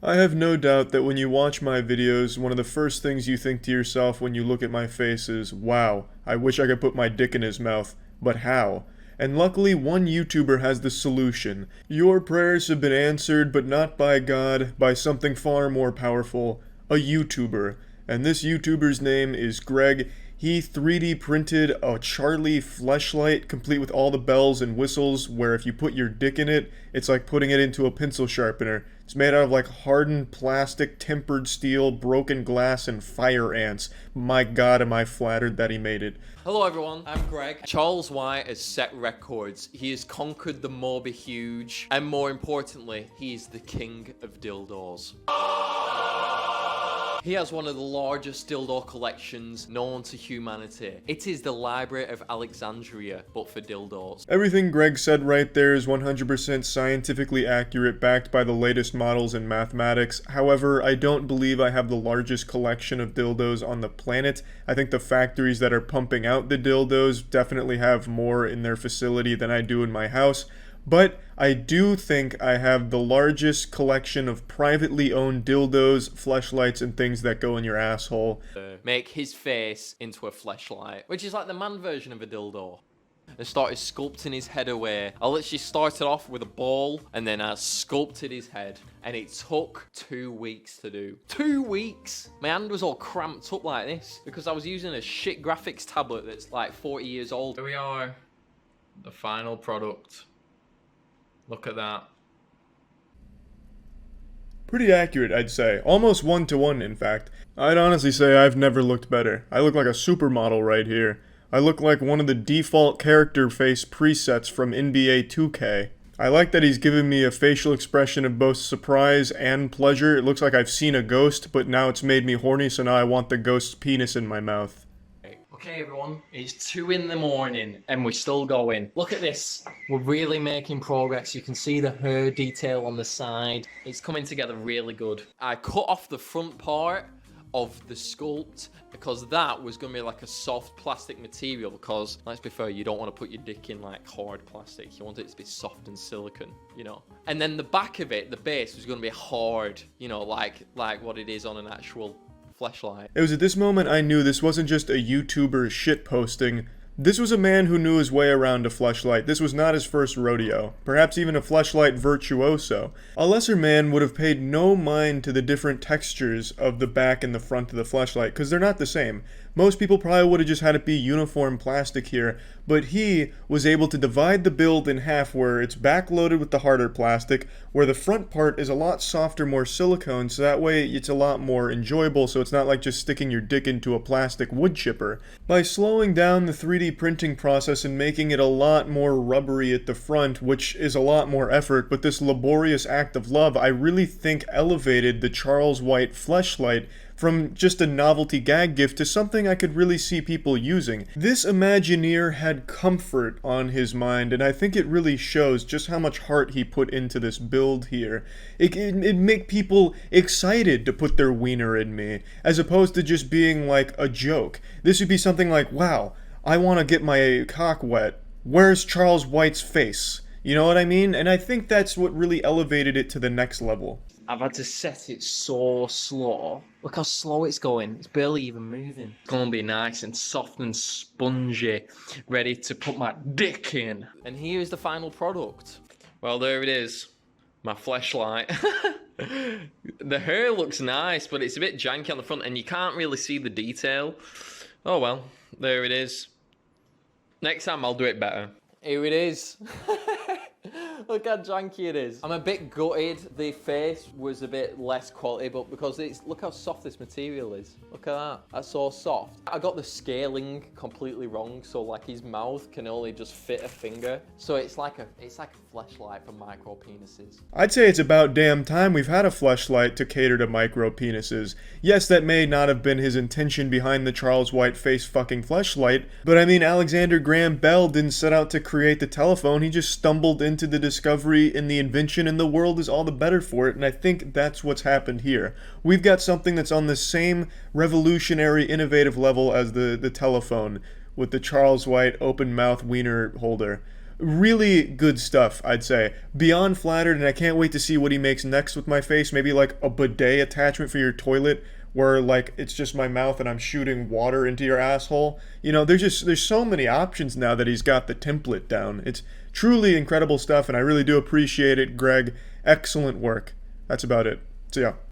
I have no doubt that when you watch my videos, one of the first things you think to yourself when you look at my face is, wow, I wish I could put my dick in his mouth, but how? And luckily, one YouTuber has the solution. Your prayers have been answered, but not by God, by something far more powerful, a YouTuber. And this YouTuber's name is Greg. He 3D printed a Charlie Fleshlight, complete with all the bells and whistles, where if you put your dick in it, it's like putting it into a pencil sharpener. It's made out of like hardened plastic, tempered steel, broken glass, and fire ants. My God, am I flattered that he made it. Hello everyone, I'm Greg. Charles White has set records. He has conquered the Moby Huge, and more importantly, he is the king of dildos. He has one of the largest dildo collections known to humanity. It is the Library of Alexandria, but for dildos. Everything Greg said right there is 100% scientifically accurate, backed by the latest models in mathematics. However, I don't believe I have the largest collection of dildos on the planet. I think the factories that are pumping out the dildos definitely have more in their facility than I do in my house. But I do think I have the largest collection of privately owned dildos, fleshlights, and things that go in your asshole. Make his face into a fleshlight, which is like the man version of a dildo. And started sculpting his head away. I literally started off with a ball, and then I sculpted his head. And it took 2 weeks to do. 2 weeks! My hand was all cramped up like this, because I was using a shit graphics tablet that's like 40 years old. Here we are. The final product. Look at that. Pretty accurate, I'd say. Almost 1-to-1, in fact. I'd honestly say I've never looked better. I look like a supermodel right here. I look like one of the default character face presets from NBA 2K. I like that he's given me a facial expression of both surprise and pleasure. It looks like I've seen a ghost, but now it's made me horny, so now I want the ghost's penis in my mouth. Okay everyone, it's 2 in the morning and we're still going. Look at this, we're really making progress. You can see the hair detail on the side. It's coming together really good. I cut off the front part of the sculpt because that was going to be like a soft plastic material, because let's be fair, you don't want to put your dick in like hard plastic. You want it to be soft and silicone, you know. And then the back of it, the base, was going to be hard, you know, like what it is on an actual Fleshlight. It was at this moment I knew this wasn't just a YouTuber shitposting. This was a man who knew his way around a fleshlight. This was not his first rodeo. Perhaps even a fleshlight virtuoso. A lesser man would have paid no mind to the different textures of the back and the front of the fleshlight, because they're not the same. Most people probably would have just had it be uniform plastic here, but he was able to divide the build in half, where it's backloaded with the harder plastic, where the front part is a lot softer, more silicone, so that way it's a lot more enjoyable, so it's not like just sticking your dick into a plastic wood chipper. By slowing down the 3D printing process and making it a lot more rubbery at the front, which is a lot more effort, but this laborious act of love, I really think elevated the Charles White Fleshlight from just a novelty gag gift to something I could really see people using. This Imagineer had comfort on his mind, and I think it really shows just how much heart he put into this build here. It'd make people excited to put their wiener in me, as opposed to just being like a joke. This would be something like, wow, I want to get my cock wet. Where's Charles White's face? You know what I mean? And I think that's what really elevated it to the next level. I've had to set it so slow. Look how slow it's going. It's barely even moving. It's gonna be nice and soft and spongy, ready to put my dick in. And here's the final product. Well, there it is. My fleshlight. The hair looks nice, but it's a bit janky on the front and you can't really see the detail. Oh well, there it is. Next time I'll do it better. Here it is. Look how janky it is. I'm a bit gutted. The face was a bit less quality, but because look how soft this material is. Look at that. That's so soft. I got the scaling completely wrong, so like his mouth can only just fit a finger. So it's like a fleshlight for micro penises. I'd say it's about damn time we've had a fleshlight to cater to micro penises. Yes, that may not have been his intention behind the Charles White face fucking fleshlight, but I mean, Alexander Graham Bell didn't set out to create the telephone. He just stumbled into the discovery and the invention, and the world is all the better for it, and I think that's what's happened here. We've got something that's on the same revolutionary, innovative level as the telephone, with the Charles White open mouth wiener holder. Really good stuff, I'd say. Beyond flattered, and I can't wait to see what he makes next with my face. Maybe like a bidet attachment for your toilet where like it's just my mouth and I'm shooting water into your asshole. You know, there's so many options now that he's got the template down. It's truly incredible stuff, and I really do appreciate it, Greg. Excellent work. That's about it. So yeah.